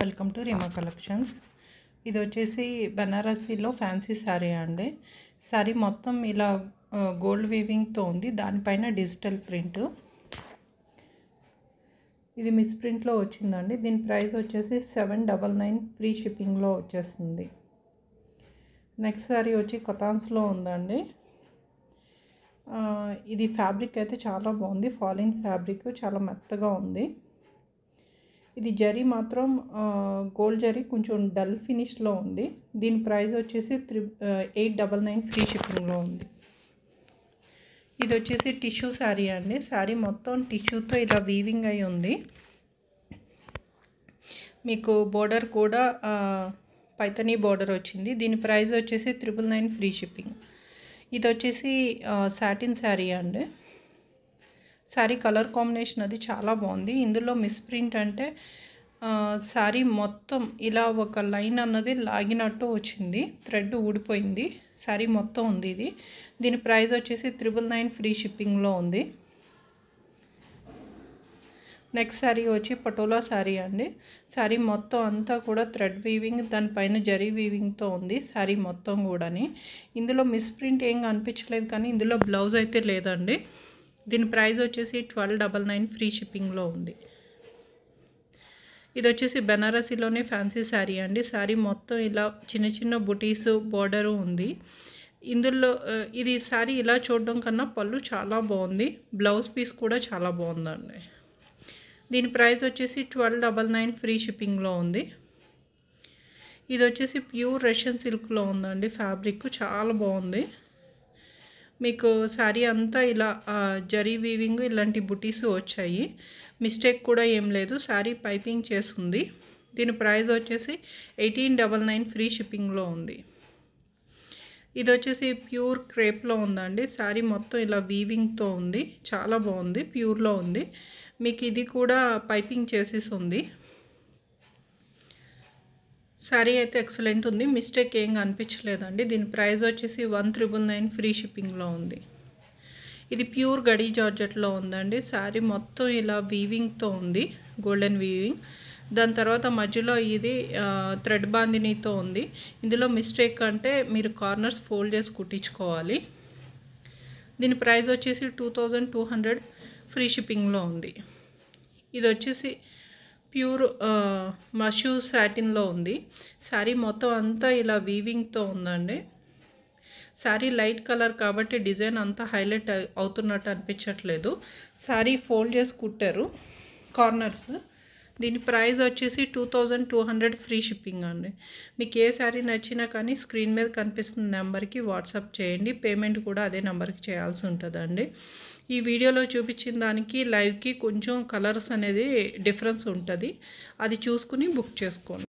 Welcome to Reema collections. ఇది వచ్చేసి బనారసీలో fancy sari అండి. శారీ మొత్తం ఇలా గోల్డ్ వీవింగ్తో ఉంది, దానిపైన డిజిటల్ ప్రింట్. ఇది మిస్ ప్రింట్లో వచ్చిందండి. దీని ప్రైస్ వచ్చేసి 799 ఫ్రీ షిప్పింగ్లో వచ్చేస్తుంది. నెక్స్ట్ శారీ వచ్చి కతాన్స్లో ఉందండి. ఇది ఫ్యాబ్రిక్ అయితే చాలా బాగుంది, ఫాలిన్ ఫ్యాబ్రిక్, చాలా మెత్తగా ఉంది. ఇది జరీ మాత్రం గోల్డ్ జరీ కొంచెం డల్ ఫినిష్లో ఉంది. దీని ప్రైస్ వచ్చేసి 899 ఫ్రీ షిప్పింగ్లో ఉంది. ఇది వచ్చేసి టిష్యూ శారీ అండి. శారీ మొత్తం టిష్యూతో ఇలా వీవింగ్ అయి ఉంది. మీకు బోర్డర్ కూడా పైతనీ బోర్డర్ వచ్చింది. దీని ప్రైస్ వచ్చేసి 999 ఫ్రీ షిప్పింగ్. ఇది వచ్చేసి సాటిన్ శారీ అండి. శారీ కలర్ కాంబినేషన్ అది చాలా బాగుంది. ఇందులో మిస్ ప్రింట్ అంటే శారీ మొత్తం ఇలా ఒక లైన్ అన్నది లాగినట్టు వచ్చింది, థ్రెడ్ ఊడిపోయింది. శారీ మొత్తం ఉంది ఇది. దీని ప్రైస్ వచ్చేసి 999 ఫ్రీ షిప్పింగ్లో ఉంది. నెక్స్ట్ శారీ వచ్చి పటోలా శారీ అండి. శారీ మొత్తం అంతా కూడా థ్రెడ్ వీవింగ్, దానిపైన జరీ వీవింగ్తో ఉంది శారీ మొత్తం కూడాని. ఇందులో మిస్ ప్రింట్ ఏం కనిపించలేదు, కానీ ఇందులో బ్లౌజ్ అయితే లేదండి. దీని ప్రైస్ వచ్చేసి 1299 ఫ్రీ షిప్పింగ్లో ఉంది. ఇది వచ్చేసి బనారసీలోనే ఫ్యాన్సీ శారీ అండి. శారీ మొత్తం ఇలా చిన్న చిన్న బుటీస్ బోర్డరు ఉంది. ఇందులో ఇది శారీ ఇలా చూడడం కన్నా పళ్ళు చాలా బాగుంది, బ్లౌజ్ పీస్ కూడా చాలా బాగుందండి. దీని ప్రైస్ వచ్చేసి 1299 ఫ్రీ షిప్పింగ్లో ఉంది. ఇది వచ్చేసి ప్యూర్ రష్యన్ సిల్క్లో ఉందండి. ఫ్యాబ్రిక్ చాలా బాగుంది. మీకు శారీ అంతా ఇలా జరీ వీవింగ్, ఇలాంటి బుటీస్ వచ్చాయి. మిస్టేక్ కూడా ఏం లేదు, శారీ పైపింగ్ చేస్తుంది. దీని ప్రైస్ వచ్చేసి 1899 ఫ్రీ షిప్పింగ్లో ఉంది. ఇది వచ్చేసి ప్యూర్ క్రేప్లో ఉందండి. శారీ మొత్తం ఇలా వీవింగ్తో ఉంది, చాలా బాగుంది, ప్యూర్లో ఉంది. మీకు ఇది కూడా పైపింగ్ చేసేసి ఉంది. శారీ అయితే ఎక్సలెంట్ ఉంది, మిస్టేక్ ఏం కనిపించలేదండి. దీని ప్రైస్ వచ్చేసి 1999 ఫ్రీ షిప్పింగ్లో ఉంది. ఇది ప్యూర్ గడి జార్జెట్లో ఉందండి. శారీ మొత్తం ఇలా వీవింగ్తో ఉంది, గోల్డెన్ వీవింగ్. దాని తర్వాత మధ్యలో ఇది థ్రెడ్ బాందినీతో ఉంది. ఇందులో మిస్టేక్ అంటే మీరు కార్నర్స్ ఫోల్డ్ చేసి కుట్టించుకోవాలి. దీని ప్రైస్ వచ్చేసి 2200 ఫ్రీ షిప్పింగ్లో ఉంది. ఇది వచ్చేసి ప్యూర్ మష్యూ సాటిన్లో ఉంది. శారీ మొత్తం అంతా ఇలా వీవింగ్తో ఉందండి. శారీ లైట్ కలర్ కాబట్టి డిజైన్ అంతా హైలైట్ అవుతున్నట్టు అనిపించట్లేదు. శారీ ఫోల్డ్ చేసి కుట్టారు కార్నర్స్. దీని ప్రైస్ వచ్చేసి 2200 ఫ్రీ షిప్పింగ్ అండి. మీకు ఏ శారీ నచ్చినా కానీ స్క్రీన్ మీద కనిపిస్తున్న నెంబర్కి వాట్సాప్ చేయండి. పేమెంట్ కూడా అదే నెంబర్కి చేయాల్సి ఉంటుందండి. ఈ వీడియోలో చూపించిన దానికి లైవ్కి కొంచెం కలర్స్ అనేది డిఫరెన్స్ ఉంటుంది, అది చూసుకుని బుక్ చేసుకోండి.